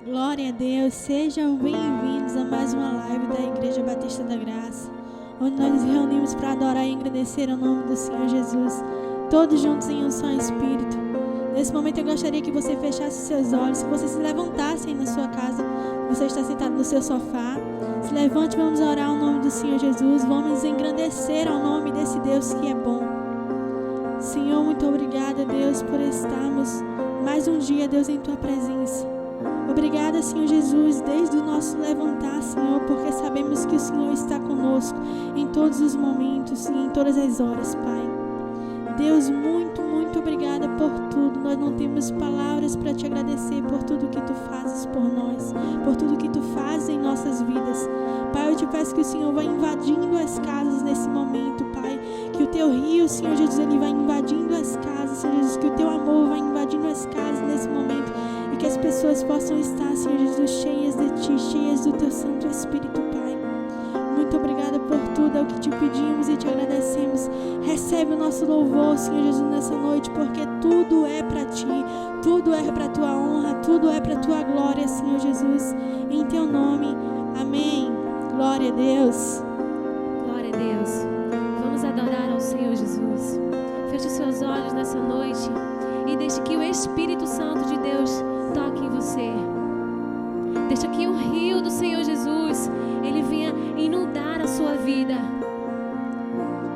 Glória a Deus, sejam bem-vindos a mais uma live da Igreja Batista da Graça, onde nós nos reunimos para adorar e engrandecer o nome do Senhor Jesus, todos juntos em um só Espírito. Nesse momento eu gostaria que você fechasse seus olhos, que você se levantasse aí na sua casa, você está sentado no seu sofá, se levante, vamos orar ao nome do Senhor Jesus, vamos engrandecer ao nome desse Deus que é bom. Senhor, muito obrigada, Deus, por estarmos mais um dia, Deus, em Tua presença. Obrigada, Senhor Jesus, desde o nosso levantar, Senhor, porque sabemos que o Senhor está conosco em todos os momentos e em todas as horas, Pai. Deus, muito, muito obrigada por tudo. Nós não temos palavras para Te agradecer por tudo que Tu fazes por nós, por tudo que Tu fazes em nossas vidas. Pai, eu Te peço que o Senhor vá invadindo as casas nesse momento, Pai. Que o Teu rio, Senhor Jesus, Ele vai invadindo as casas, Senhor Jesus, que o Teu amor vai invadindo as casas nesse momento. E que as pessoas possam estar, Senhor Jesus, cheias de Ti, cheias do Teu Santo Espírito, Pai. Muito obrigada por tudo, é o que Te pedimos e Te agradecemos. Recebe o nosso louvor, Senhor Jesus, nessa noite, porque tudo é para Ti, tudo é para Tua honra, tudo é para Tua glória, Senhor Jesus. Em Teu nome, amém. Glória a Deus. Glória a Deus. Vamos adorar ao Senhor Jesus. Feche os seus olhos nessa noite e deixe que o Espírito Santo de Deus toque em você. Deixa que o rio do Senhor Jesus, ele venha inundar a sua vida.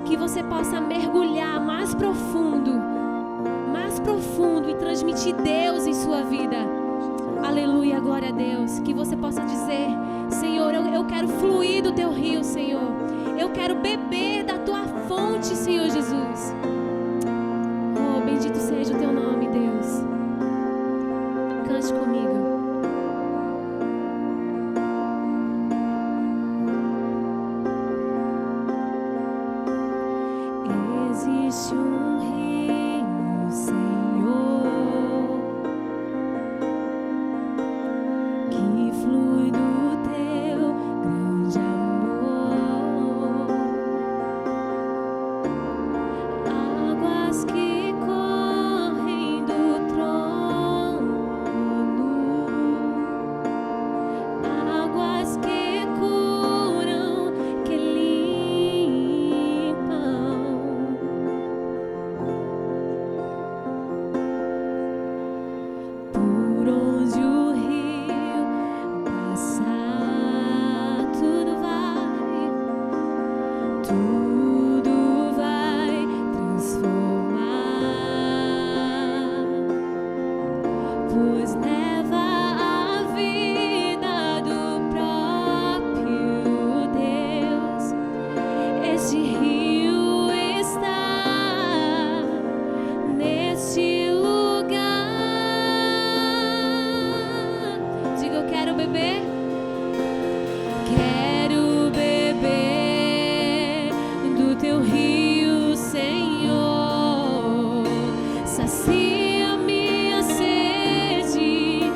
Que você possa mergulhar mais profundo e transmitir Deus em sua vida. Aleluia, glória a Deus. Que você possa dizer: Senhor, eu quero fluir do Teu rio, Senhor. Eu quero beber da Tua fonte, Senhor Jesus. Oh, bendito seja o Teu nome, Deus. Cante comigo. Existe um rio, Senhor, que flui do Teu grande amor, águas que correm do trono, águas que curam, que limpam. Por onde o rio passar, tudo vai transformar, pois leva a vida do próprio Deus. Este rio está neste lugar. Diga: eu quero beber. Quero beber do Teu rio, Senhor. Sacia minha sede,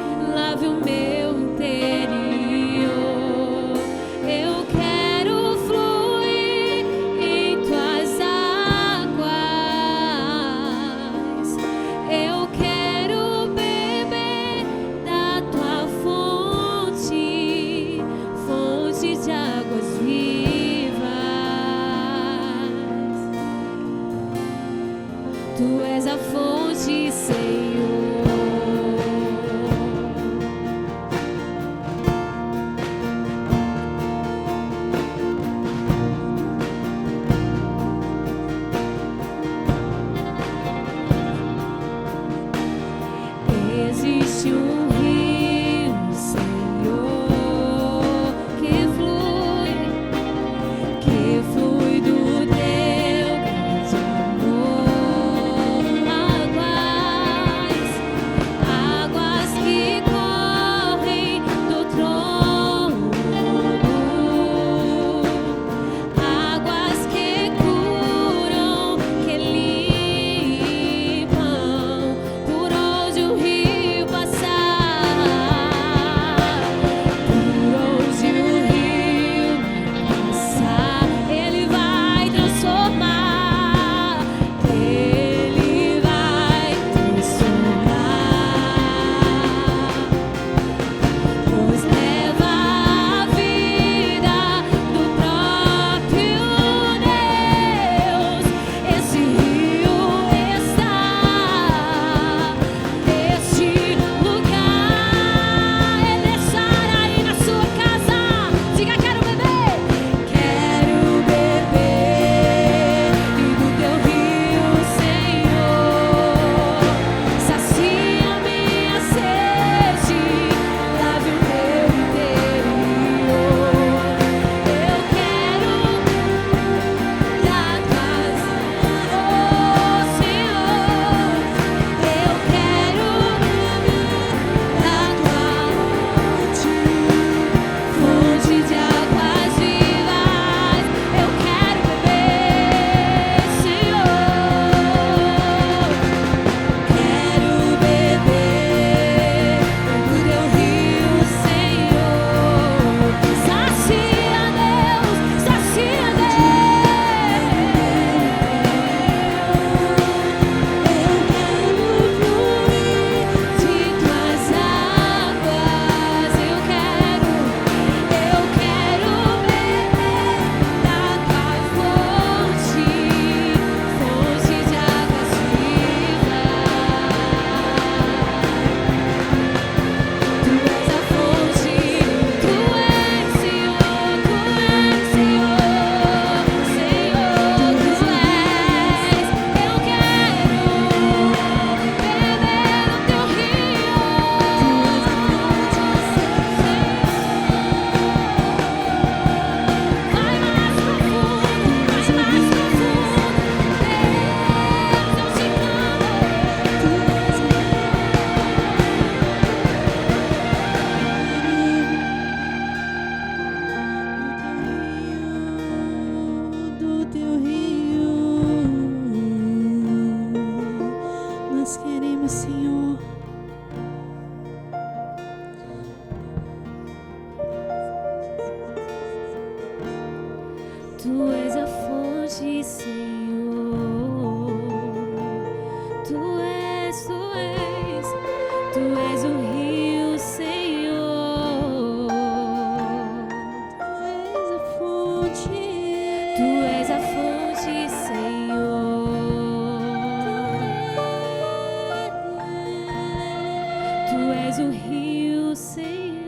o rio, Senhor.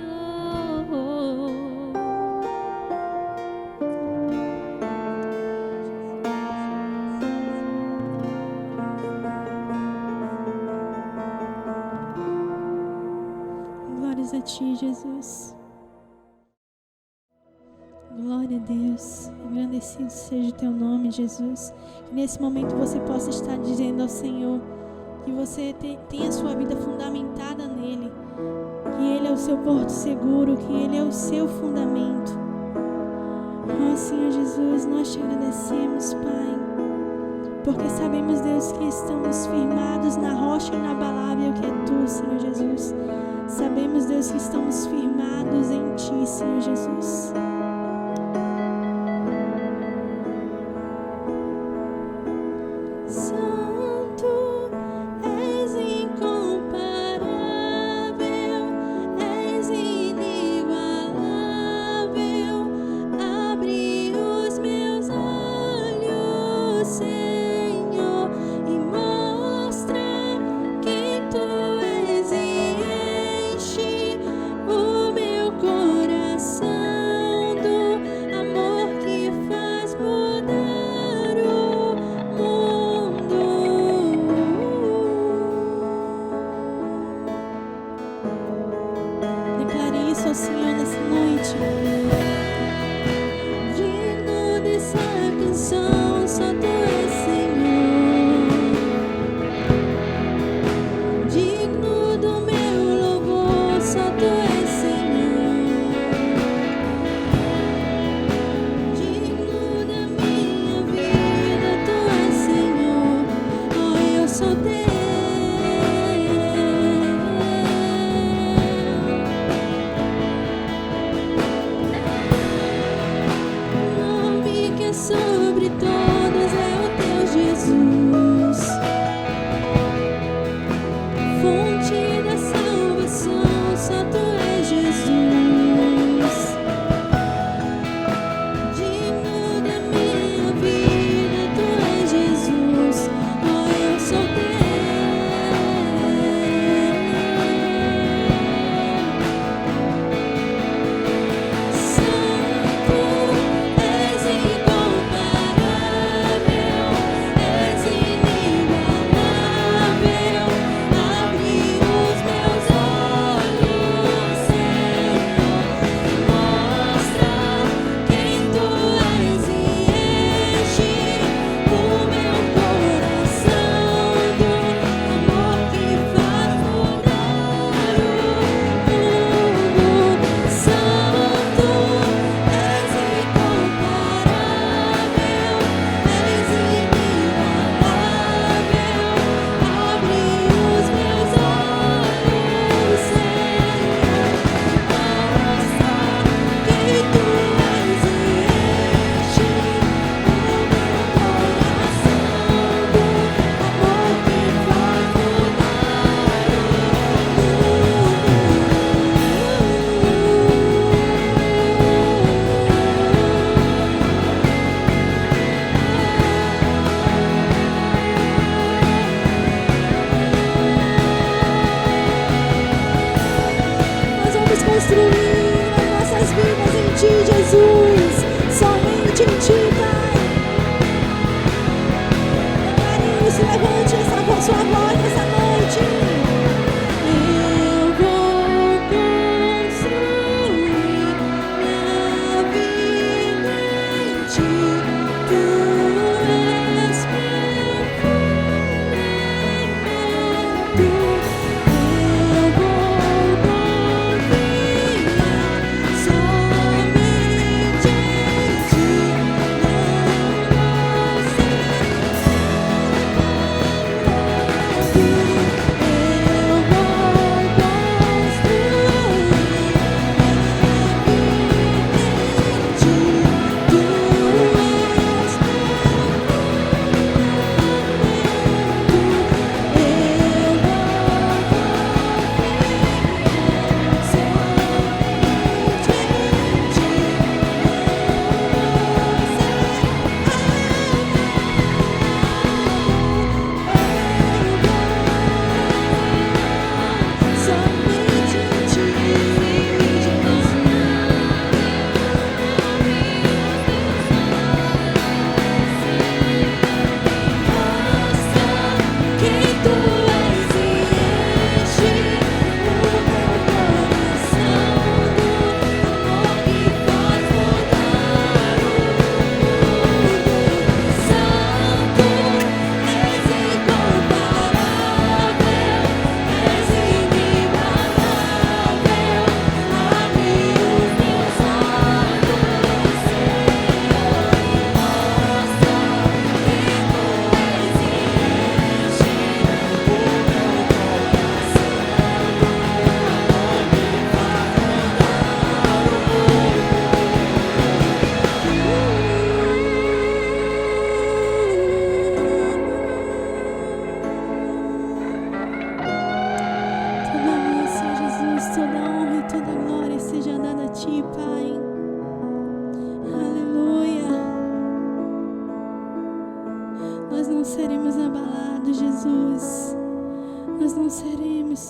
Glórias a Ti, Jesus. Glória a Deus. Engrandecido seja o Teu nome, Jesus. Que nesse momento você possa estar dizendo ao Senhor que você tenha sua vida fundamentada nele, que Ele é o seu porto seguro, que Ele é o seu fundamento. Oh, Senhor Jesus, nós Te agradecemos, Pai, porque sabemos, Deus, que estamos firmados na rocha inabalável que é Tu, Senhor Jesus. Sabemos, Deus, que estamos firmados em Ti, Senhor Jesus. Somente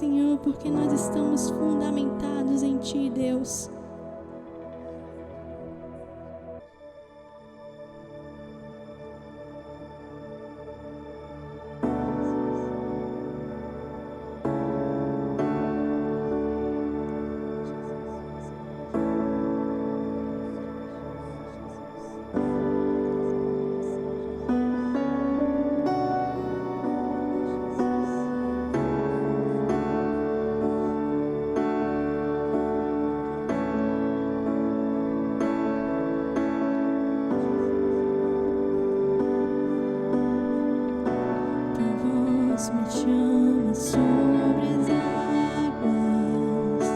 Senhor, porque nós estamos fundamentados em Ti, Deus. Me chama sobre as águas,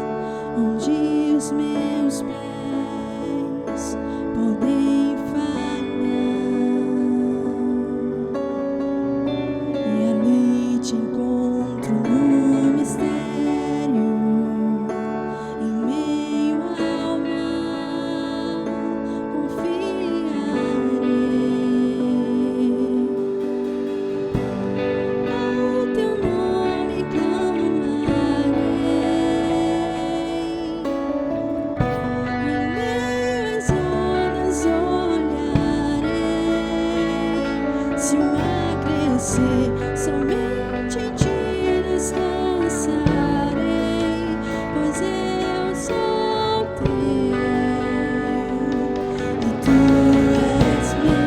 onde os meus pés podem falhar, e ali te encontro no mistério, em meio ao mar, confiarei. Somente em Ti descansarei, pois eu sou Teu e Tu és meu.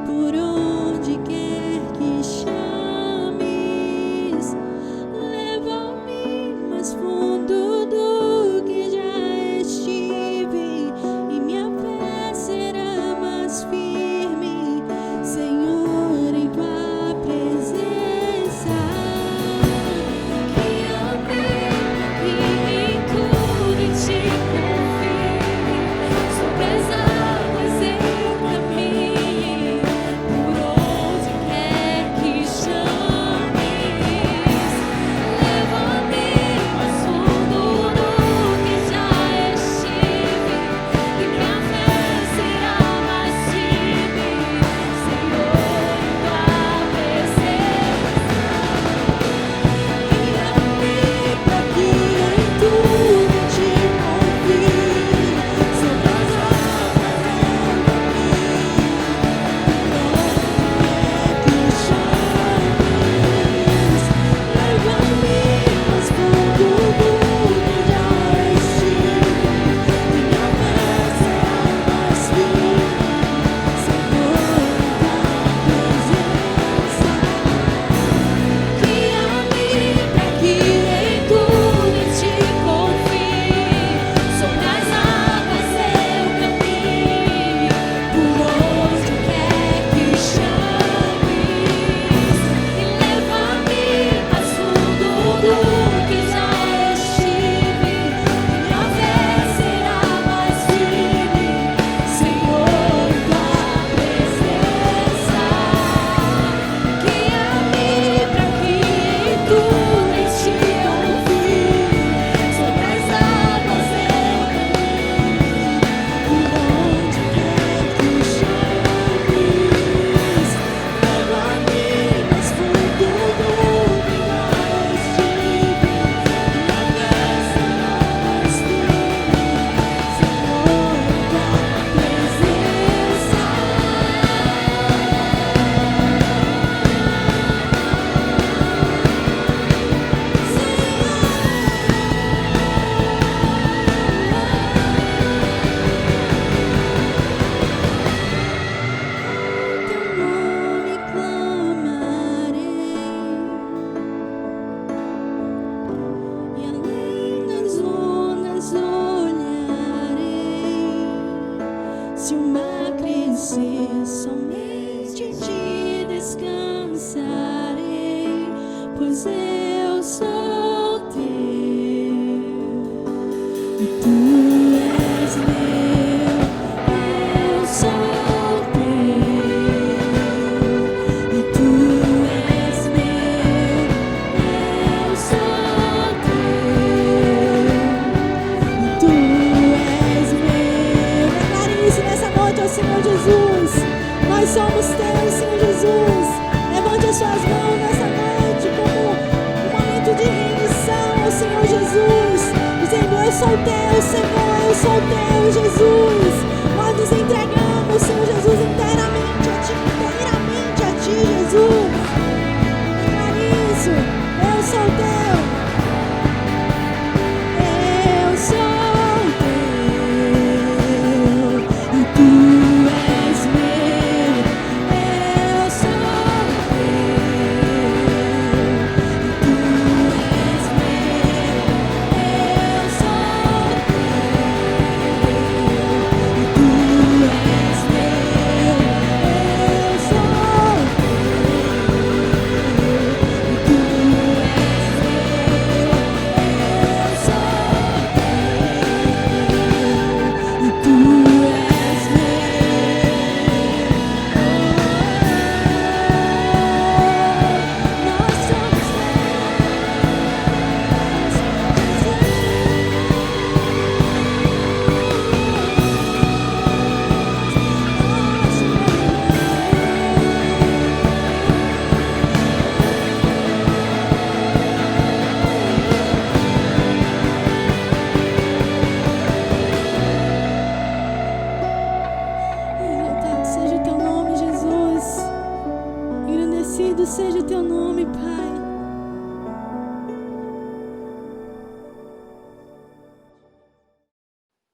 Por onde quer que chame, eu sou teu, e tu és meu, eu sou teu, e tu és meu, eu sou teu, e tu és meu. Declare isso nessa noite ao Senhor Jesus. Nós somos teus, Senhor Jesus. Levante as suas mãos nessa noite como um momento de rendição ao Senhor Jesus, dizendo: eu sou teu, Senhor, eu sou teu, Jesus. Nós nos entregamos, Senhor Jesus, inteiramente a ti, Jesus. Declare isso: eu sou teu, eu sou teu, e tu és meu, eu sou exaltado seja o teu nome, Jesus. Engrandecido seja o teu nome, Pai.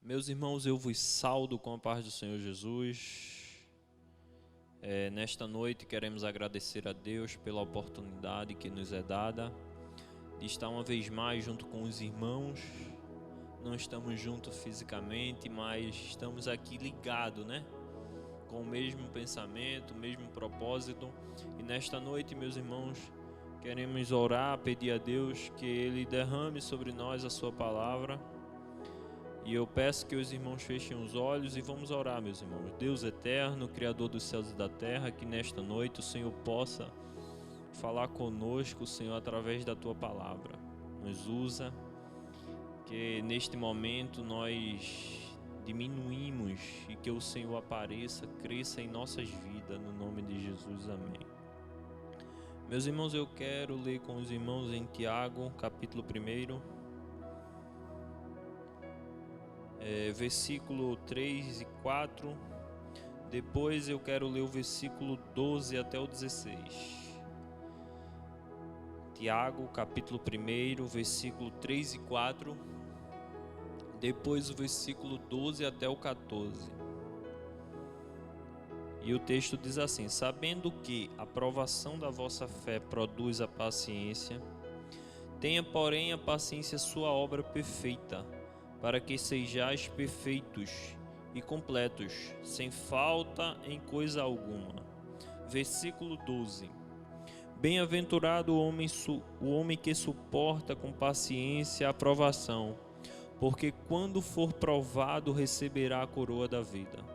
Meus irmãos, eu vos saudo com a paz do Senhor Jesus. Nesta noite queremos agradecer a Deus pela oportunidade que nos é dada de estar uma vez mais junto com os irmãos. Não estamos juntos fisicamente, mas estamos aqui ligados, né? Com o mesmo pensamento, o mesmo propósito. E nesta noite, meus irmãos, queremos orar, pedir a Deus que Ele derrame sobre nós a sua palavra. E eu peço que os irmãos fechem os olhos e vamos orar, meus irmãos. Deus eterno, Criador dos céus e da terra, que nesta noite o Senhor possa falar conosco, Senhor, através da Tua palavra. Nos usa, que neste momento nós diminuímos e que o Senhor apareça, cresça em nossas vidas, no nome de Jesus, amém. Meus irmãos, eu quero ler com os irmãos em Tiago, capítulo 1, versículo 3 e 4. Depois eu quero ler o versículo 12 até o 16. Tiago, capítulo 1, versículo 3 e 4. Depois o versículo 12 até o 14. E o texto diz assim: sabendo que a provação da vossa fé produz a paciência, tenha, porém, a paciência sua obra perfeita, para que sejais perfeitos e completos, sem falta em coisa alguma. Versículo 12. Bem-aventurado o homem que suporta com paciência a provação, porque quando for provado receberá a coroa da vida,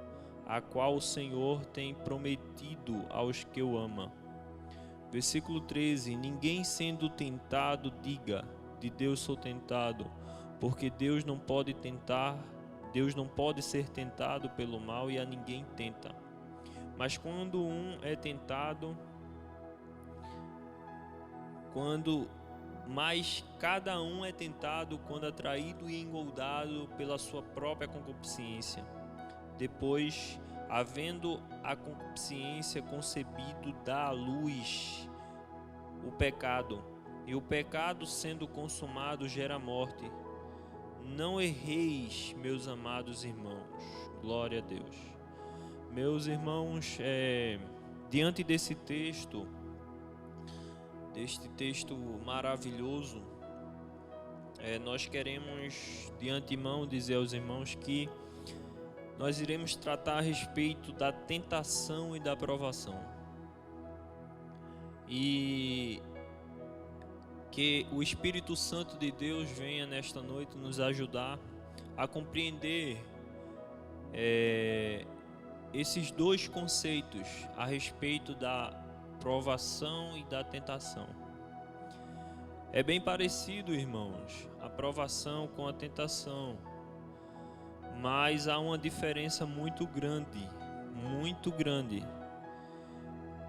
a qual o Senhor tem prometido aos que o amam. Versículo 13. Ninguém sendo tentado diga: de Deus sou tentado, porque Deus não pode ser tentado pelo mal e a ninguém tenta. Mas quando um é tentado, mas cada um é tentado quando atraído e engoldado pela sua própria concupiscência. Depois, havendo a concupiscência concebido, dá à luz o pecado, e o pecado, sendo consumado, gera morte. Não erreis, meus amados irmãos. Glória a Deus. Meus irmãos, diante deste texto maravilhoso, nós queremos de antemão dizer aos irmãos que nós iremos tratar a respeito da tentação e da provação. E que o Espírito Santo de Deus venha nesta noite nos ajudar a compreender esses dois conceitos a respeito da provação e da tentação. É bem parecido, irmãos, a provação com a tentação, mas há uma diferença muito grande,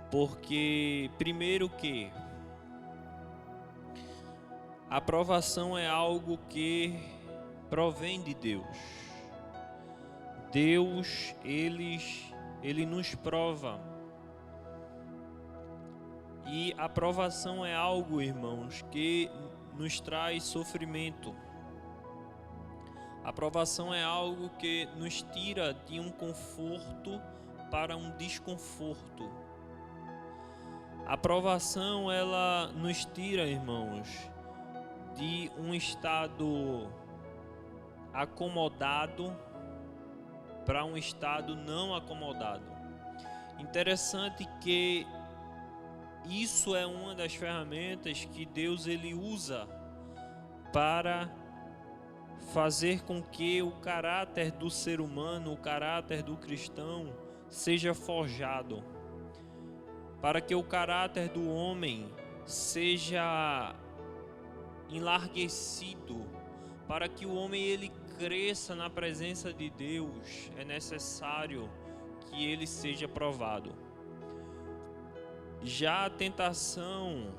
porque primeiro que a provação é algo que provém de Deus. Deus, ele nos prova. E a provação é algo, irmãos, que nos traz sofrimento. A provação é algo que nos tira de um conforto para um desconforto. A provação, ela nos tira, irmãos, de um estado acomodado para um estado não acomodado. Interessante que isso é uma das ferramentas que Deus ele usa para fazer com que o caráter do ser humano, o caráter do cristão seja forjado, para que o caráter do homem seja enlarguecido, para que o homem ele cresça na presença de Deus. É necessário que ele seja provado. Já a tentação,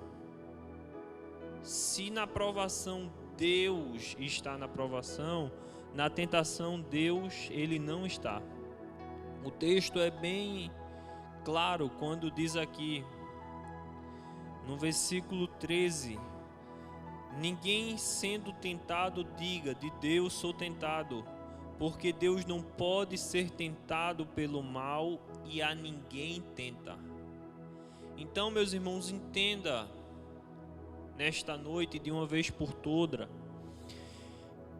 se na provação Deus está na provação, na tentação Deus ele não está. O texto é bem claro quando diz aqui no versículo 13: ninguém sendo tentado diga, de Deus sou tentado, porque Deus não pode ser tentado pelo mal e a ninguém tenta. Então, meus irmãos, entenda nesta noite de uma vez por toda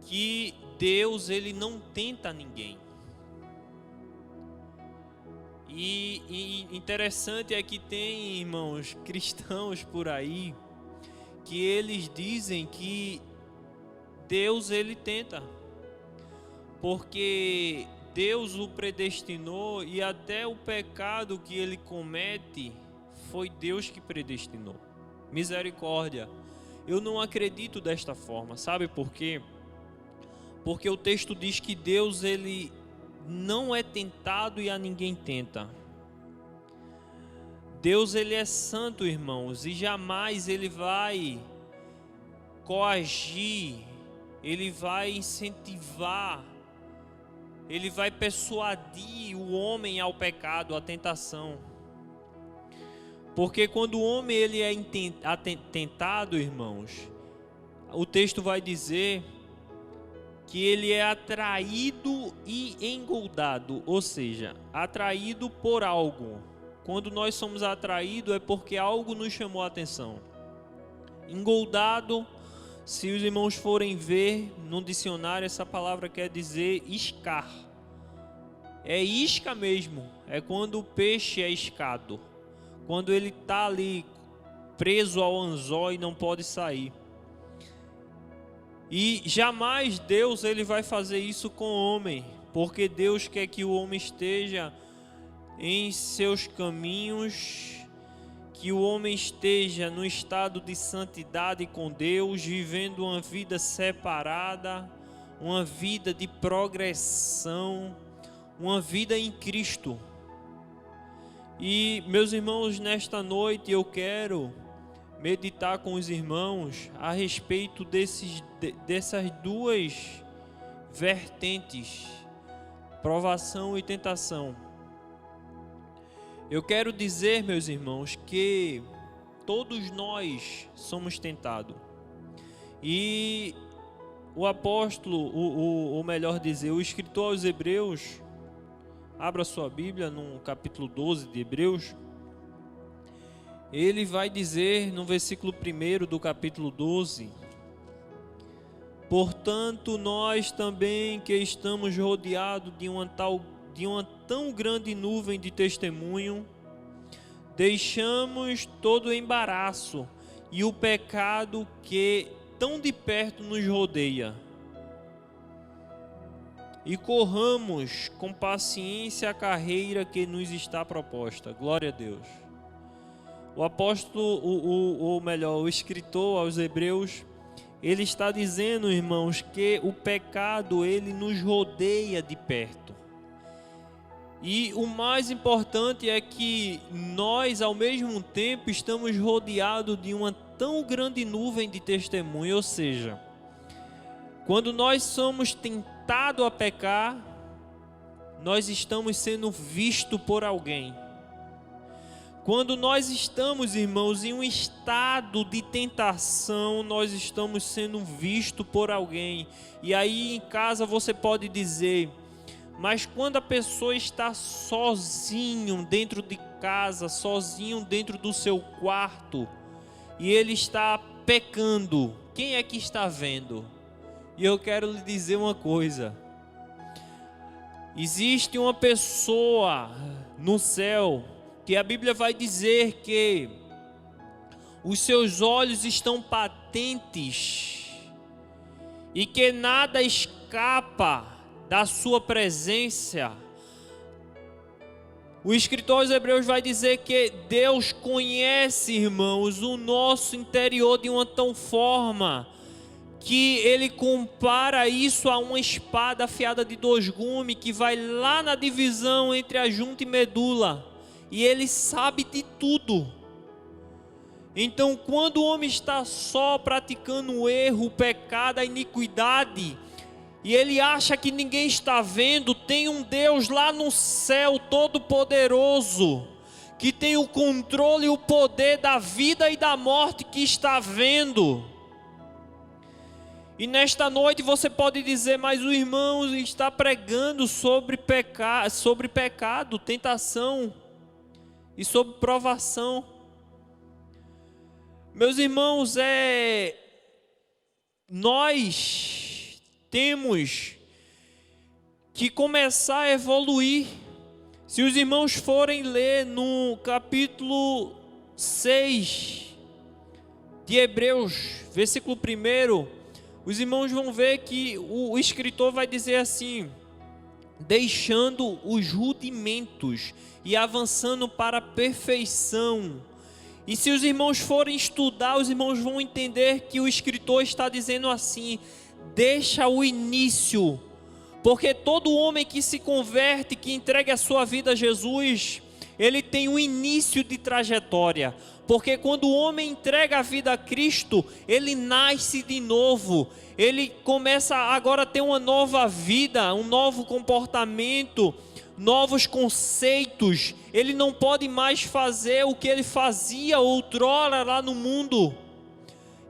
que Deus ele não tenta ninguém. E interessante é que tem, irmãos, cristãos por aí que eles dizem que Deus ele tenta, porque Deus o predestinou e até o pecado que ele comete foi Deus que predestinou. Misericórdia. Eu não acredito desta forma. Sabe por quê? Porque o texto diz que Deus ele não é tentado e a ninguém tenta. Deus ele é santo, irmãos, e jamais ele vai coagir, ele vai incentivar, ele vai persuadir o homem ao pecado, à tentação. Porque quando o homem ele é tentado, irmãos, o texto vai dizer que ele é atraído e engoldado, ou seja, atraído por algo. Quando nós somos atraídos é porque algo nos chamou a atenção. Engoldado, se os irmãos forem ver no dicionário, essa palavra quer dizer iscar. É isca mesmo, é quando o peixe é iscado. Quando ele está ali preso ao anzol e não pode sair. E jamais Deus ele vai fazer isso com o homem, porque Deus quer que o homem esteja em seus caminhos, que o homem esteja no estado de santidade com Deus, vivendo uma vida separada, uma vida de progressão, uma vida em Cristo. E meus irmãos, nesta noite eu quero meditar com os irmãos a respeito dessas duas vertentes, provação e tentação. Eu quero dizer, meus irmãos, que todos nós somos tentados. E o apóstolo, ou melhor dizer, o escritor aos Hebreus, abra sua Bíblia no capítulo 12 de Hebreus. Ele vai dizer no versículo 1 do capítulo 12: portanto, nós também que estamos rodeados de uma tão grande nuvem de testemunho, deixamos todo o embaraço e o pecado que tão de perto nos rodeia. E corramos com paciência a carreira que nos está proposta. Glória a Deus. O apóstolo, o escritor aos Hebreus, ele está dizendo, irmãos, que o pecado, ele nos rodeia de perto. E o mais importante é que nós, ao mesmo tempo, estamos rodeados de uma tão grande nuvem de testemunho. Ou seja, quando nós somos tentados a pecar, nós estamos sendo vistos por alguém. Quando nós estamos, irmãos, em um estado de tentação, nós estamos sendo vistos por alguém. E aí em casa você pode dizer: mas quando a pessoa está sozinho dentro de casa, sozinho dentro do seu quarto, e ele está pecando, quem é que está vendo? E eu quero lhe dizer uma coisa: existe uma pessoa no céu que a Bíblia vai dizer que os seus olhos estão patentes e que nada escapa da sua presença. O escritor aos Hebreus vai dizer que Deus conhece, irmãos, o nosso interior de uma tal forma que ele compara isso a uma espada afiada de 2 gumes que vai lá na divisão entre a junta e medula. E ele sabe de tudo. Então, quando o homem está só praticando o erro, o pecado, a iniquidade, e ele acha que ninguém está vendo, tem um Deus lá no céu todo-poderoso, que tem o controle e o poder da vida e da morte, que está vendo. E nesta noite você pode dizer: mas o irmão está pregando sobre pecado, tentação e sobre provação. Meus irmãos, nós temos que começar a evoluir. Se os irmãos forem ler no capítulo 6 de Hebreus, versículo 1, os irmãos vão ver que o escritor vai dizer assim: deixando os rudimentos e avançando para a perfeição. E se os irmãos forem estudar, os irmãos vão entender que o escritor está dizendo assim: deixa o início, porque todo homem que se converte, que entrega a sua vida a Jesus, ele tem um início de trajetória. Porque quando o homem entrega a vida a Cristo, ele nasce de novo, ele começa agora a ter uma nova vida, um novo comportamento, novos conceitos. Ele não pode mais fazer o que ele fazia outrora lá no mundo.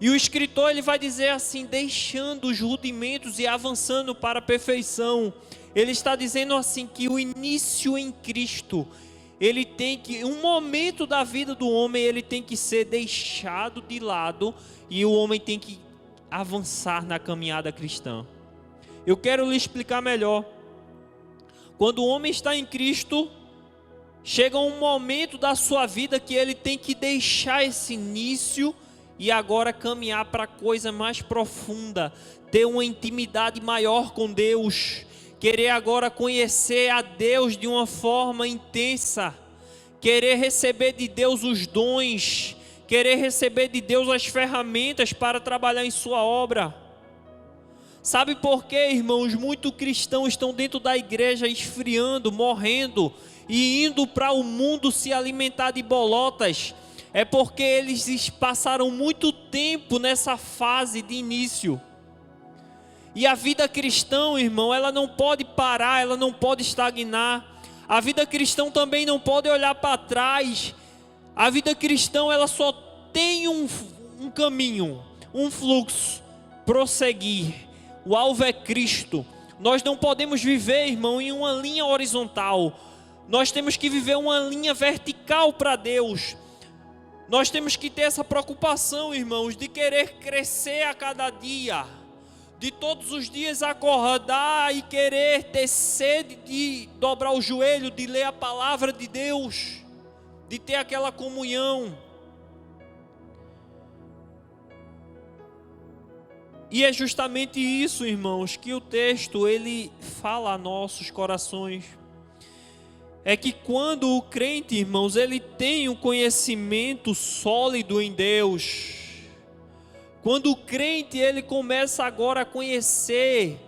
E o escritor, ele vai dizer assim: deixando os rudimentos e avançando para a perfeição. Ele está dizendo assim que o início em Cristo, ele tem que, um momento da vida do homem, ele tem que ser deixado de lado e o homem tem que avançar na caminhada cristã. Eu quero lhe explicar melhor. Quando o homem está em Cristo, chega um momento da sua vida que ele tem que deixar esse início e agora caminhar para a coisa mais profunda, ter uma intimidade maior com Deus, querer agora conhecer a Deus de uma forma intensa, querer receber de Deus os dons, querer receber de Deus as ferramentas para trabalhar em sua obra. Sabe por quê, irmãos? Muitos cristãos estão dentro da igreja esfriando, morrendo e indo para o mundo se alimentar de bolotas. É porque eles passaram muito tempo nessa fase de início. E a vida cristã, irmão, ela não pode parar, ela não pode estagnar. A vida cristã também não pode olhar para trás. A vida cristã, ela só tem um caminho, um fluxo: prosseguir. O alvo é Cristo. Nós não podemos viver, irmão, em uma linha horizontal. Nós temos que viver uma linha vertical para Deus. Nós temos que ter essa preocupação, irmãos, de querer crescer a cada dia, de todos os dias acordar e querer ter sede de dobrar o joelho, de ler a palavra de Deus, de ter aquela comunhão. E é justamente isso, irmãos, que o texto ele fala a nossos corações. É que quando o crente, irmãos, ele tem um conhecimento sólido em Deus, quando o crente ele começa agora a conhecer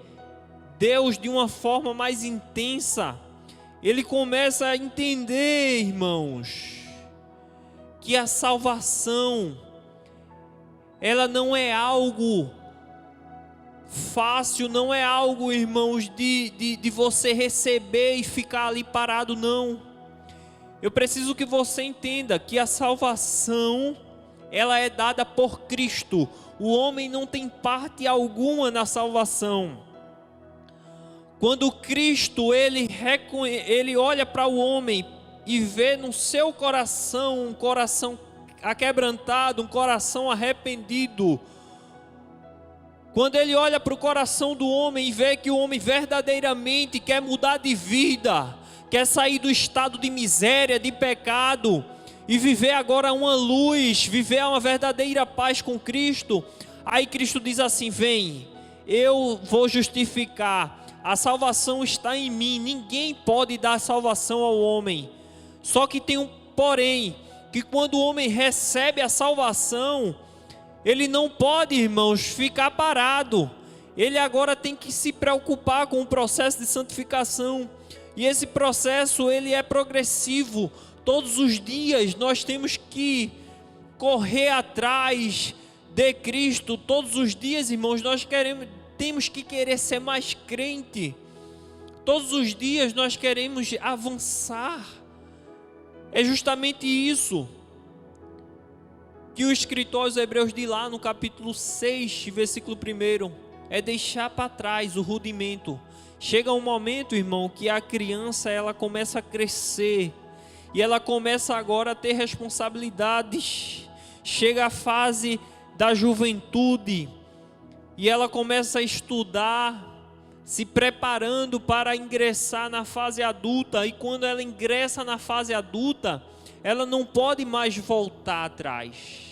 Deus de uma forma mais intensa, ele começa a entender, irmãos, que a salvação, ela não é algo fácil, não é algo, irmãos, de você receber e ficar ali parado, não. Eu preciso que você entenda que a salvação, ela é dada por Cristo. O homem não tem parte alguma na salvação. Quando Cristo, ele olha para o homem e vê no seu coração um coração aquebrantado, um coração arrependido, quando ele olha para o coração do homem e vê que o homem verdadeiramente quer mudar de vida, quer sair do estado de miséria, de pecado, e viver agora uma luz, viver uma verdadeira paz com Cristo, aí Cristo diz assim: vem, eu vou justificar, a salvação está em mim, ninguém pode dar salvação ao homem. Só que tem um porém, que quando o homem recebe a salvação, ele não pode, irmãos, ficar parado. Ele agora tem que se preocupar com o processo de santificação. E esse processo, ele é progressivo. Todos os dias nós temos que correr atrás de Cristo. Todos os dias, irmãos, temos que querer ser mais crente. Todos os dias nós queremos avançar. É justamente isso que o escritor aos Hebreus diz lá no capítulo 6, versículo 1, é deixar para trás o rudimento. Chega um momento, irmão, que a criança ela começa a crescer e ela começa agora a ter responsabilidades. Chega a fase da juventude e ela começa a estudar, se preparando para ingressar na fase adulta. E quando ela ingressa na fase adulta, ela não pode mais voltar atrás.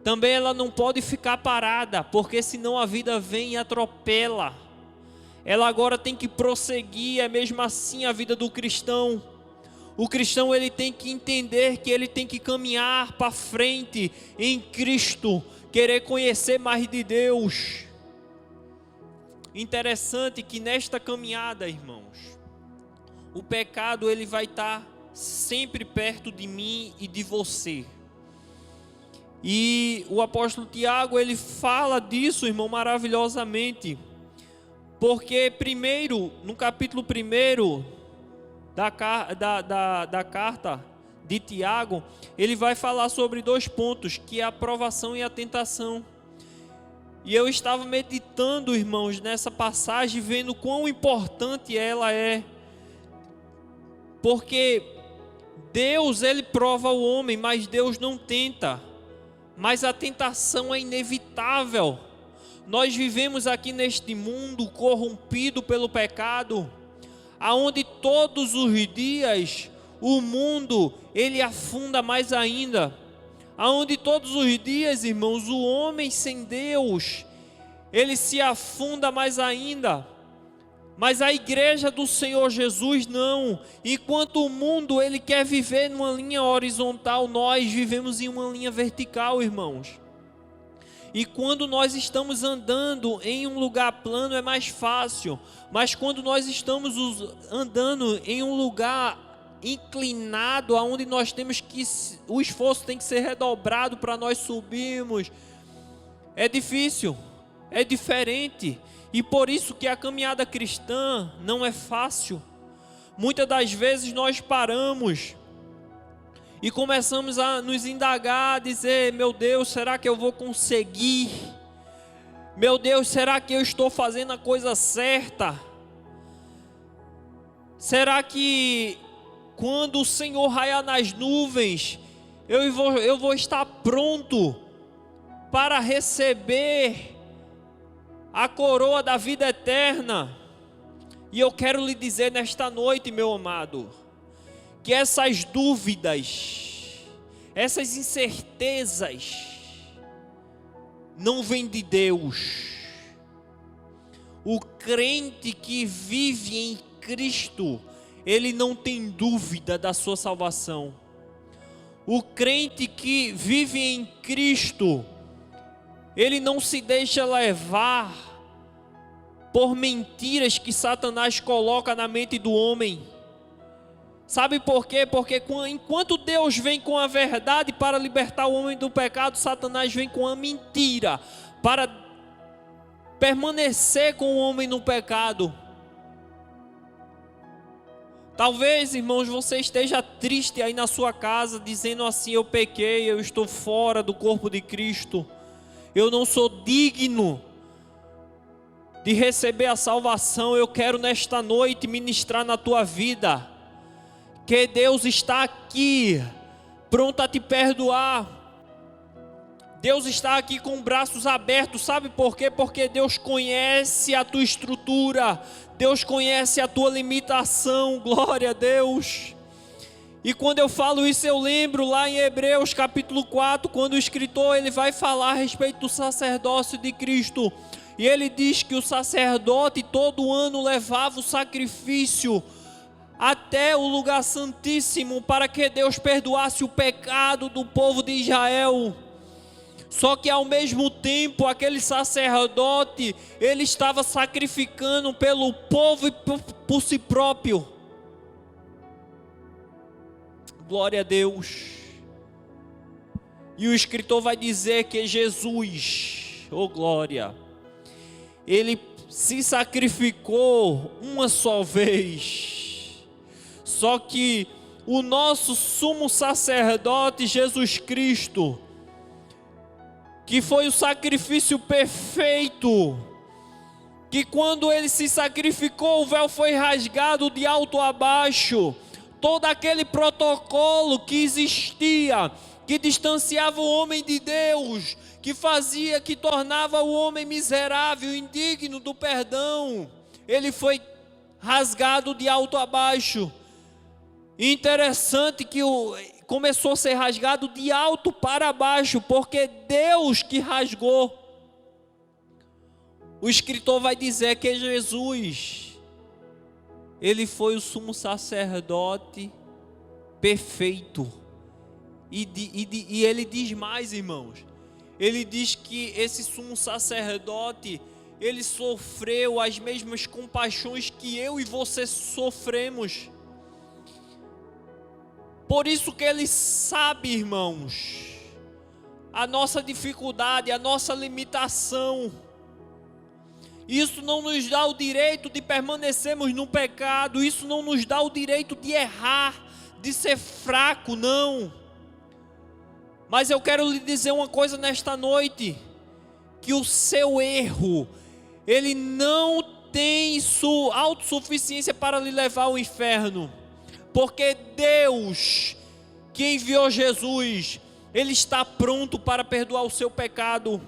Também ela não pode ficar parada, porque senão a vida vem e atropela. Ela agora tem que prosseguir. É mesmo assim a vida do cristão. O cristão ele tem que entender que ele tem que caminhar para frente em Cristo, querer conhecer mais de Deus. Interessante que nesta caminhada, irmãos, o pecado ele vai estar sempre perto de mim e de você. E o apóstolo Tiago, ele fala disso, irmão, maravilhosamente. Porque primeiro, no capítulo 1 da carta de Tiago, ele vai falar sobre 2 pontos, que é a provação e a tentação. E eu estava meditando, irmãos, nessa passagem, vendo quão importante ela é. Porque Deus, ele prova o homem, mas Deus não tenta. Mas a tentação é inevitável. Nós vivemos aqui neste mundo corrompido pelo pecado, aonde todos os dias o mundo ele afunda mais ainda. Aonde todos os dias, irmãos, o homem sem Deus ele se afunda mais ainda. Mas a igreja do Senhor Jesus não. Enquanto o mundo ele quer viver numa linha horizontal, nós vivemos em uma linha vertical, irmãos. E quando nós estamos andando em um lugar plano é mais fácil. Mas quando nós estamos andando em um lugar inclinado, aonde nós temos que, o esforço tem que ser redobrado para nós subirmos, é difícil, é diferente. E por isso que a caminhada cristã não é fácil. Muitas das vezes nós paramos e começamos a nos indagar, a dizer: meu Deus, será que eu vou conseguir? Meu Deus, será que eu estou fazendo a coisa certa? Será que quando o Senhor raiar nas nuvens, eu vou estar pronto para receber a coroa da vida eterna? E eu quero lhe dizer nesta noite, meu amado, que essas dúvidas, essas incertezas, não vem de Deus. O crente que vive em Cristo, ele não tem dúvida da sua salvação. O crente que vive em Cristo, ele não se deixa levar por mentiras que Satanás coloca na mente do homem. Sabe por quê? Porque enquanto Deus vem com a verdade para libertar o homem do pecado, Satanás vem com a mentira para permanecer com o homem no pecado. Talvez, irmãos, você esteja triste aí na sua casa, dizendo assim: eu pequei, eu estou fora do corpo de Cristo, eu não sou digno de receber a salvação. Eu quero nesta noite ministrar na tua vida, que Deus está aqui, pronto a te perdoar. Deus está aqui com braços abertos. Sabe por quê? Porque Deus conhece a tua estrutura, Deus conhece a tua limitação. Glória a Deus. E quando eu falo isso, eu lembro lá em Hebreus capítulo 4, quando o escritor ele vai falar a respeito do sacerdócio de Cristo. E ele diz que o sacerdote todo ano levava o sacrifício até o lugar santíssimo para que Deus perdoasse o pecado do povo de Israel. Só que ao mesmo tempo, aquele sacerdote, ele estava sacrificando pelo povo e por si próprio. Glória a Deus. E o escritor vai dizer que Jesus, oh glória, ele se sacrificou uma só vez. Só que o nosso sumo sacerdote Jesus Cristo, que foi o sacrifício perfeito, que quando ele se sacrificou, o véu foi rasgado de alto a baixo. Todo aquele protocolo que existia, que distanciava o homem de Deus, que tornava o homem miserável, indigno do perdão, ele foi rasgado de alto a baixo. Interessante que começou a ser rasgado de alto para baixo, porque Deus que rasgou. O escritor vai dizer que Jesus, ele foi o sumo sacerdote perfeito. E ele diz mais, irmãos. Ele diz que esse sumo sacerdote, ele sofreu as mesmas compaixões que eu e você sofremos. Por isso que ele sabe, irmãos, a nossa dificuldade, a nossa limitação. Isso não nos dá o direito de permanecermos no pecado. Isso não nos dá o direito de errar, de ser fraco, não. Mas eu quero lhe dizer uma coisa nesta noite, que o seu erro, ele não tem autossuficiência para lhe levar ao inferno. Porque Deus, que enviou Jesus, Ele está pronto para perdoar o seu pecado.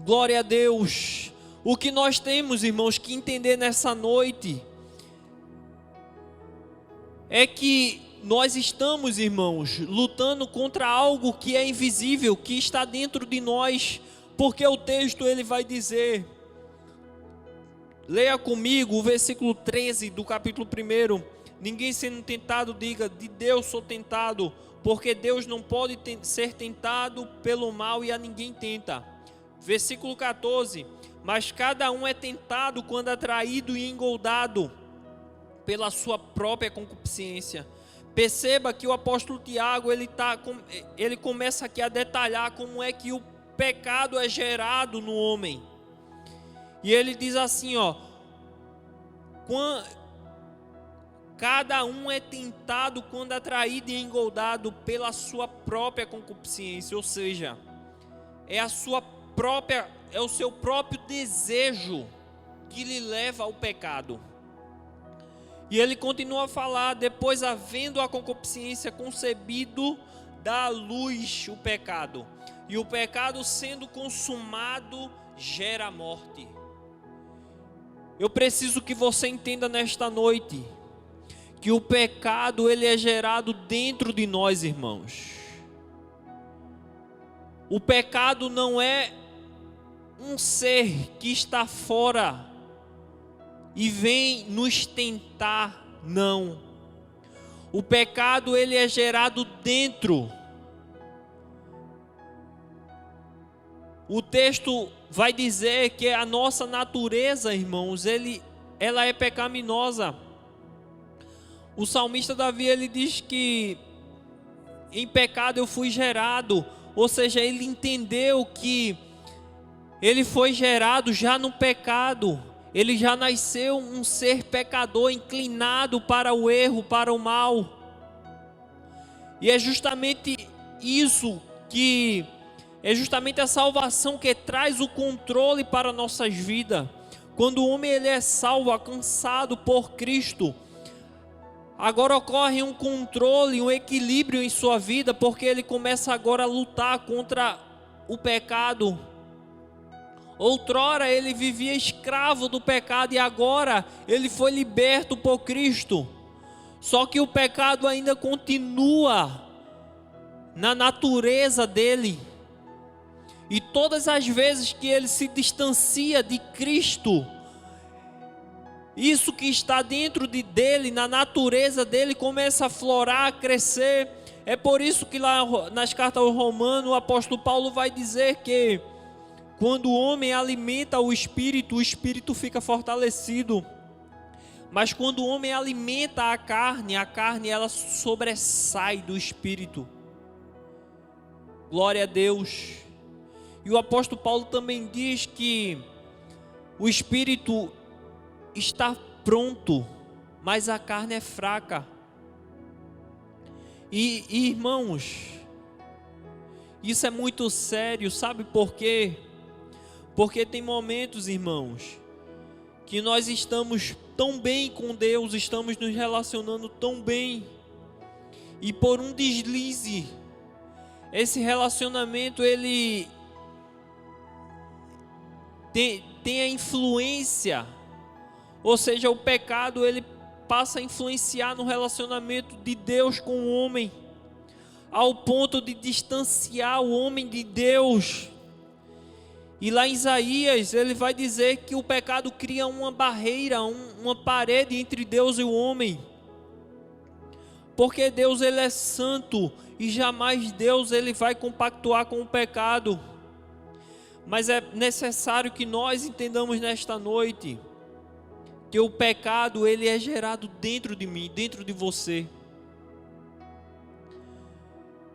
Glória a Deus. O que nós temos, irmãos, que entender nessa noite é que nós estamos, irmãos, lutando contra algo que é invisível, que está dentro de nós, porque o texto ele vai dizer, leia comigo o versículo 13 do capítulo 1, ninguém sendo tentado diga, de Deus sou tentado, porque Deus não pode ser tentado pelo mal e a ninguém tenta. Versículo 14, mas cada um é tentado quando atraído e engoldado pela sua própria concupiscência. Perceba que o apóstolo Tiago, ele começa aqui a detalhar como é que o pecado é gerado no homem. E ele diz assim, cada um é tentado quando atraído e engoldado pela sua própria concupiscência, ou seja, é o seu próprio desejo que lhe leva ao pecado. E ele continua a falar, depois havendo a concupiscência concebido, dá à luz o pecado. E o pecado sendo consumado, gera a morte. Eu preciso que você entenda nesta noite, que o pecado ele é gerado dentro de nós, irmãos. O pecado não é um ser que está fora e vem nos tentar, não. O pecado, ele é gerado dentro. O texto vai dizer que a nossa natureza, irmãos, ela é pecaminosa. O salmista Davi, ele diz que em pecado eu fui gerado, ou seja, ele entendeu que ele foi gerado já no pecado, ele já nasceu um ser pecador, inclinado para o erro, para o mal. E é justamente isso que é justamente a salvação que traz o controle para nossas vidas. Quando o homem ele é salvo, alcançado por Cristo, agora ocorre um controle, um equilíbrio em sua vida, porque ele começa agora a lutar contra o pecado. Outrora ele vivia escravo do pecado e agora ele foi liberto por Cristo. Só que o pecado ainda continua na natureza dele. E todas as vezes que ele se distancia de Cristo, isso que está dentro dele, na natureza dele, começa a florar, a crescer. É por isso que lá nas cartas aos Romanos, o apóstolo Paulo vai dizer que quando o homem alimenta o espírito fica fortalecido. Mas quando o homem alimenta a carne ela sobressai do espírito. Glória a Deus. E o apóstolo Paulo também diz que o espírito está pronto, mas a carne é fraca. E irmãos, isso é muito sério, sabe por quê? Porque tem momentos, irmãos, que nós estamos tão bem com Deus, estamos nos relacionando tão bem, e por um deslize, esse relacionamento ele tem a influência, ou seja, o pecado ele passa a influenciar no relacionamento de Deus com o homem, ao ponto de distanciar o homem de Deus. E lá em Isaías ele vai dizer que o pecado cria uma barreira, uma parede entre Deus e o homem, porque Deus ele é santo e jamais Deus ele vai compactuar com o pecado. Mas é necessário que nós entendamos nesta noite que o pecado ele é gerado dentro de mim, dentro de você.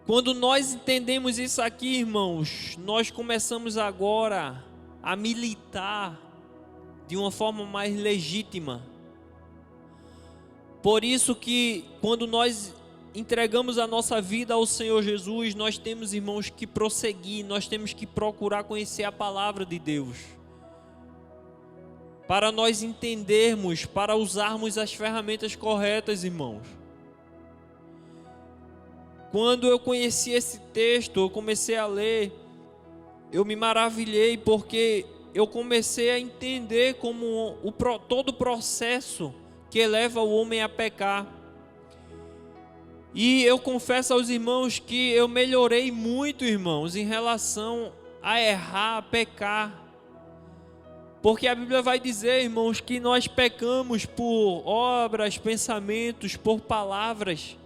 Quando nós entendemos isso aqui, irmãos, nós começamos agora a militar de uma forma mais legítima. Por isso que quando nós entregamos a nossa vida ao Senhor Jesus, nós temos, irmãos, que prosseguir, nós temos que procurar conhecer a palavra de Deus, para nós entendermos, para usarmos as ferramentas corretas, irmãos. Quando eu conheci esse texto, eu comecei a ler, eu me maravilhei, porque eu comecei a entender como todo o processo que leva o homem a pecar. E eu confesso aos irmãos que eu melhorei muito, irmãos, em relação a errar, a pecar. Porque a Bíblia vai dizer, irmãos, que nós pecamos por obras, pensamentos, por palavras.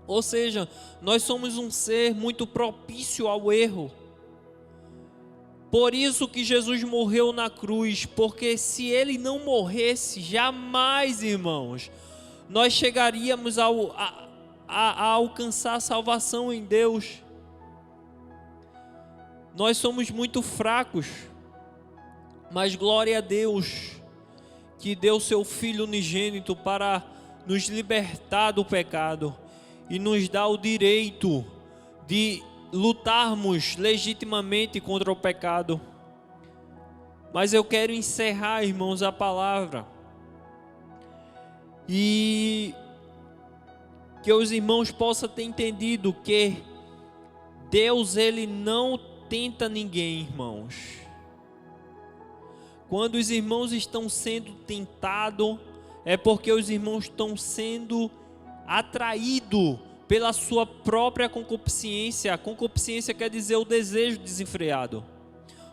Ou seja, nós somos um ser muito propício ao erro. Por isso que Jesus morreu na cruz, porque se ele não morresse, jamais, irmãos, nós chegaríamos a alcançar a salvação em Deus. Nós somos muito fracos, mas glória a Deus que deu seu Filho unigênito para nos libertar do pecado e nos dá o direito de lutarmos legitimamente contra o pecado. Mas eu quero encerrar, irmãos, a palavra, e que os irmãos possam ter entendido que Deus ele não tenta ninguém, irmãos. Quando os irmãos estão sendo tentados, é porque os irmãos estão sendo atraídos pela sua própria concupiscência. A concupiscência quer dizer o desejo desenfreado.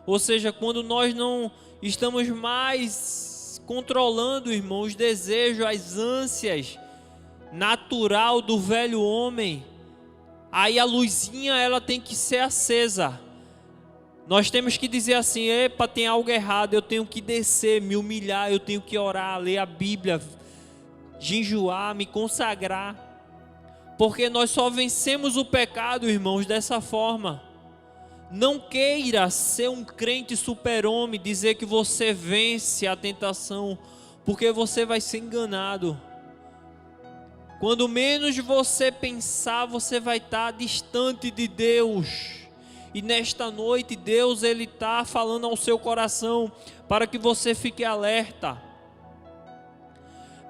Ou seja, quando nós não estamos mais controlando, irmão, os desejos, as ânsias natural do velho homem, aí a luzinha ela tem que ser acesa. Nós temos que dizer assim: epa, tem algo errado, eu tenho que descer, me humilhar, eu tenho que orar, ler a Bíblia, jejuar, me consagrar. Porque nós só vencemos o pecado, irmãos, dessa forma. Não queira ser um crente super-homem, dizer que você vence a tentação, porque você vai ser enganado. Quando menos você pensar, você vai estar distante de Deus. E nesta noite, Deus ele está falando ao seu coração para que você fique alerta.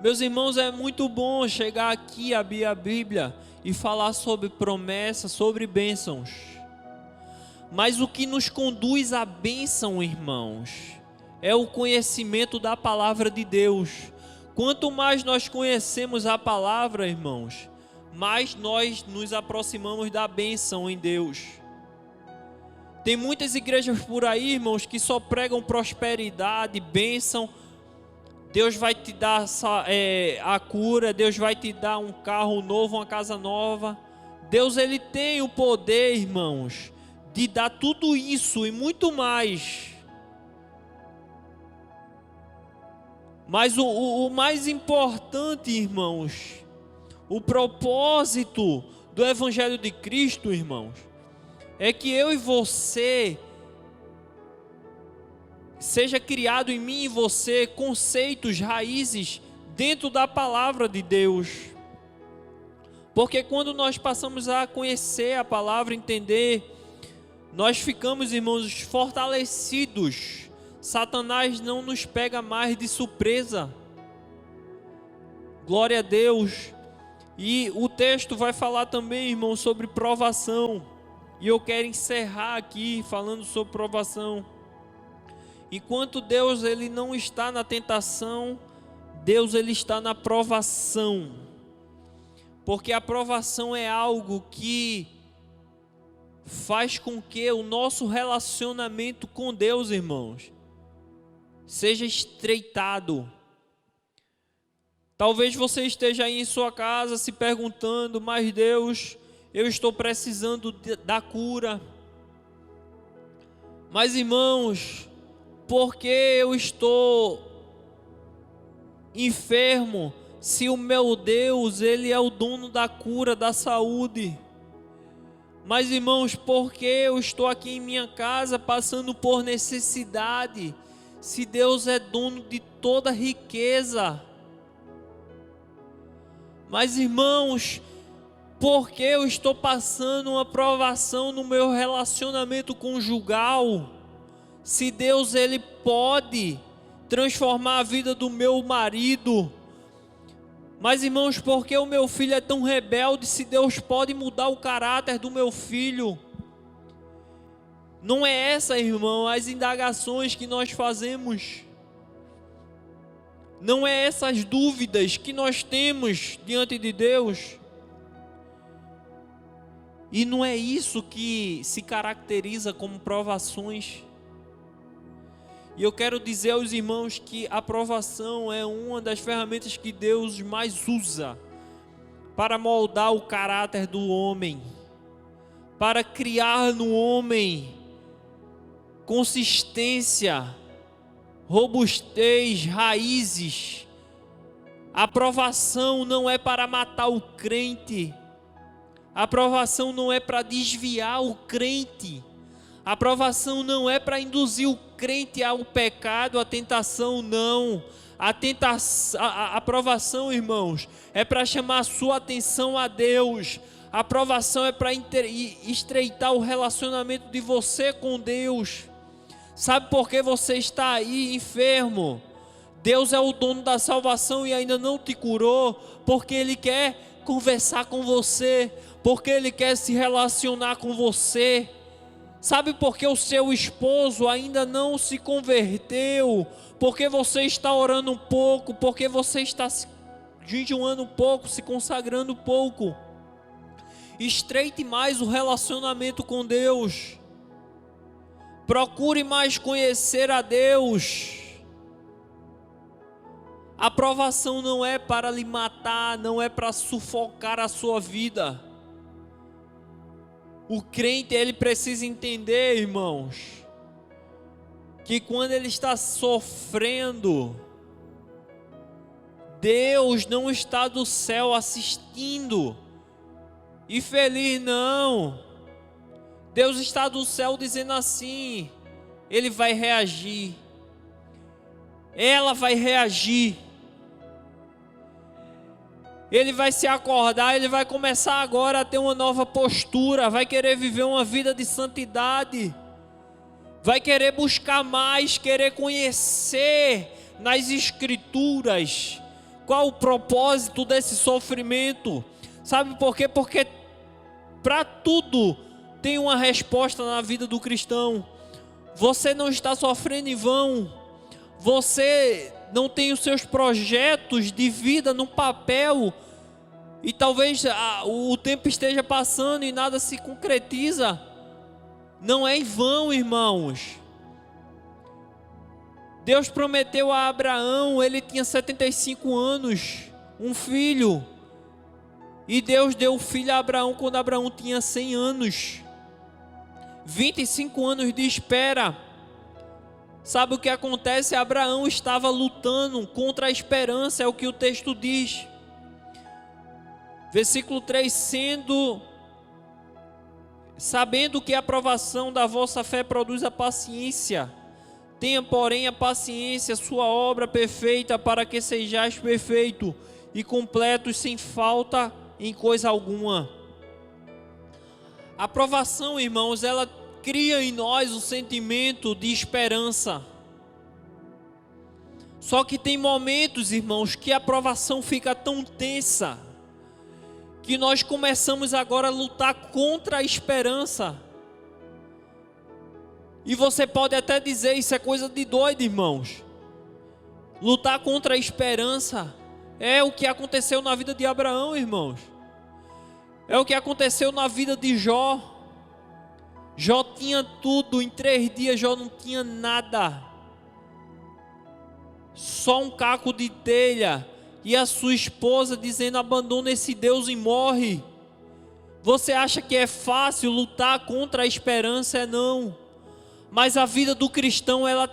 Meus irmãos, é muito bom chegar aqui, abrir a Bíblia e falar sobre promessas, sobre bênçãos. Mas o que nos conduz à bênção, irmãos, é o conhecimento da palavra de Deus. Quanto mais nós conhecemos a palavra, irmãos, mais nós nos aproximamos da bênção em Deus. Tem muitas igrejas por aí, irmãos, que só pregam prosperidade, bênção. Deus vai te dar a cura, Deus vai te dar um carro novo, uma casa nova. Deus ele tem o poder, irmãos, de dar tudo isso e muito mais. Mas o mais importante, irmãos, o propósito do Evangelho de Cristo, irmãos, é que eu e você seja criado em mim e você conceitos, raízes dentro da palavra de Deus. Porque quando nós passamos a conhecer a palavra, entender, nós ficamos, irmãos, fortalecidos. Satanás não nos pega mais de surpresa. Glória a Deus. E o texto vai falar também, irmão, sobre provação. E eu quero encerrar aqui falando sobre provação. Enquanto Deus ele não está na tentação, Deus ele está na provação. Porque a provação é algo que faz com que o nosso relacionamento com Deus, irmãos, seja estreitado. Talvez você esteja aí em sua casa se perguntando: mas Deus, eu estou precisando da cura. Mas irmãos, por que eu estou enfermo se o meu Deus, ele é o dono da cura, da saúde? Mas irmãos, por que eu estou aqui em minha casa passando por necessidade, se Deus é dono de toda riqueza? Mas irmãos, por que eu estou passando uma provação no meu relacionamento conjugal, se Deus ele pode transformar a vida do meu marido? Mas irmãos, por que o meu filho é tão rebelde, se Deus pode mudar o caráter do meu filho? Não é essa, irmão, as indagações que nós fazemos. Não é essas dúvidas que nós temos diante de Deus. E não é isso que se caracteriza como provações. E eu quero dizer aos irmãos que a provação é uma das ferramentas que Deus mais usa para moldar o caráter do homem, para criar no homem consistência, robustez, raízes. A provação não é para matar o crente. A provação não é para desviar o crente. A provação não é para induzir o crente ao pecado, à tentação, não. A provação, irmãos, é para chamar a sua atenção a Deus. A provação é para estreitar o relacionamento de você com Deus. Sabe por que você está aí enfermo? Deus é o dono da salvação e ainda não te curou, porque Ele quer conversar com você, porque Ele quer se relacionar com você. Sabe por que o seu esposo ainda não se converteu? Porque você está orando um pouco, porque você está jejuando um pouco, se consagrando um pouco. Estreite mais o relacionamento com Deus. Procure mais conhecer a Deus. A provação não é para lhe matar, não é para sufocar a sua vida. O crente, ele precisa entender, irmãos, que quando ele está sofrendo, Deus não está do céu assistindo e feliz, não. Deus está do céu dizendo assim: Ele vai reagir, ela vai reagir, ele vai se acordar, ele vai começar agora a ter uma nova postura, vai querer viver uma vida de santidade, vai querer buscar mais, querer conhecer nas Escrituras qual o propósito desse sofrimento. Sabe por quê? Porque para tudo tem uma resposta na vida do cristão. Você não está sofrendo em vão. Você não tem os seus projetos de vida no papel e talvez o tempo esteja passando e nada se concretiza. Não é em vão, irmãos. Deus prometeu a Abraão, ele tinha 75 anos, um filho. E Deus deu o filho a Abraão quando Abraão tinha 100 anos. 25 anos de espera. Sabe o que acontece? Abraão estava lutando contra a esperança, é o que o texto diz. Versículo 3: sabendo que a aprovação da vossa fé produz a paciência, tenha porém a paciência sua obra perfeita, para que sejais perfeito e completos sem falta em coisa alguma. A aprovação, irmãos, ela cria em nós um sentimento de esperança. Só que tem momentos, irmãos, que a aprovação fica tão tensa que nós começamos agora a lutar contra a esperança. E você pode até dizer: isso é coisa de doido, irmãos. Lutar contra a esperança é o que aconteceu na vida de Abraão, irmãos. É o que aconteceu na vida de Jó. Jó tinha tudo, em 3 dias Jó não tinha nada. Só um caco de telha. E a sua esposa dizendo: abandona esse Deus e morre. Você acha que é fácil lutar contra a esperança? É não. Mas a vida do cristão, ela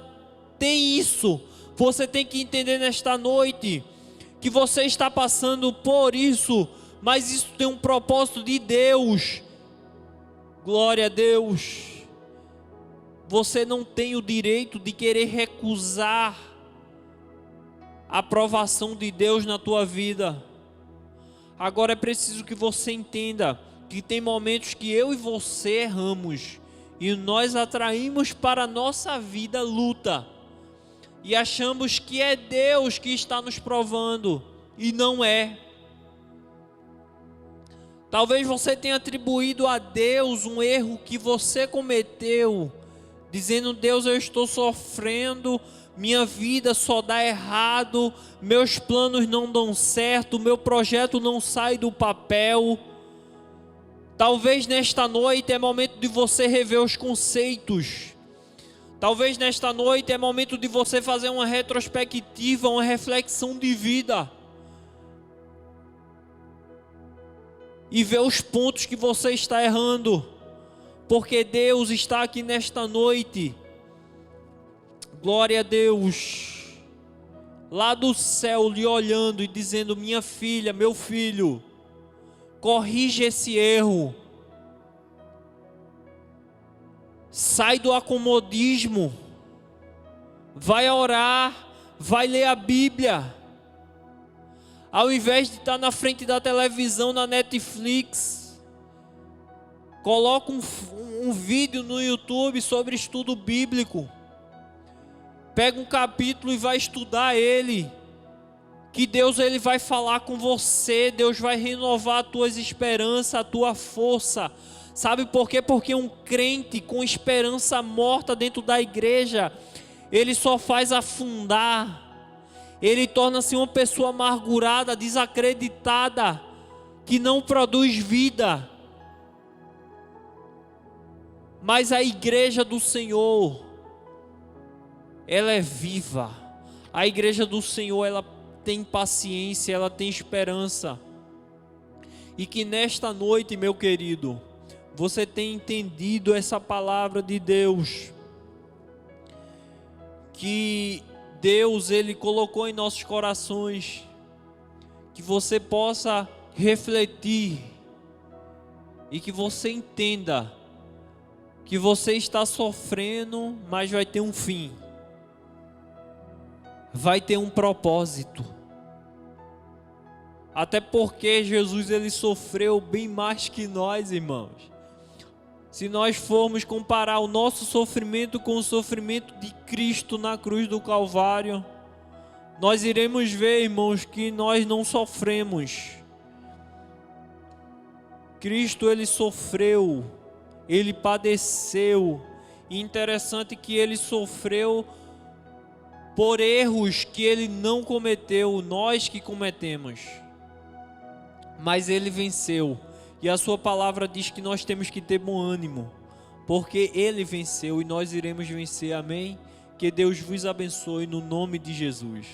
tem isso. Você tem que entender nesta noite que você está passando por isso, mas isso tem um propósito de Deus. Glória a Deus. Você não tem o direito de querer recusar a aprovação de Deus na tua vida. Agora é preciso que você entenda que tem momentos que eu e você erramos e nós atraímos para a nossa vida luta e achamos que é Deus que está nos provando, e não é. Talvez você tenha atribuído a Deus um erro que você cometeu, dizendo: Deus, eu estou sofrendo, minha vida só dá errado, meus planos não dão certo, meu projeto não sai do papel. Talvez nesta noite é momento de você rever os conceitos. Talvez nesta noite é momento de você fazer uma retrospectiva, uma reflexão de vida. E ver os pontos que você está errando. Porque Deus está aqui nesta noite. Glória a Deus. Lá do céu lhe olhando e dizendo: minha filha, meu filho, corrige esse erro. Sai do acomodismo. Vai orar, vai ler a Bíblia. Ao invés de estar na frente da televisão, na Netflix, coloca um vídeo no YouTube sobre estudo bíblico. Pega um capítulo e vai estudar ele. Que Deus, ele vai falar com você. Deus vai renovar as tuas esperanças, a tua força. Sabe por quê? Porque um crente com esperança morta dentro da igreja, ele só faz afundar. Ele torna-se uma pessoa amargurada, desacreditada, que não produz vida. Mas a igreja do Senhor, ela é viva. A igreja do Senhor, ela tem paciência, ela tem esperança. E que nesta noite, meu querido, você tenha entendido essa palavra de Deus. Que Deus, Ele colocou em nossos corações. Que você possa refletir. E que você entenda que você está sofrendo, mas vai ter um fim. Vai ter um propósito. Até porque Jesus, ele sofreu bem mais que nós, irmãos. Se nós formos comparar o nosso sofrimento com o sofrimento de Cristo na cruz do Calvário, nós iremos ver, irmãos, que nós não sofremos. Cristo, ele sofreu, ele padeceu. E interessante que ele sofreu por erros que ele não cometeu, nós que cometemos. Mas ele venceu. E a sua palavra diz que nós temos que ter bom ânimo, porque ele venceu e nós iremos vencer. Amém? Que Deus vos abençoe no nome de Jesus.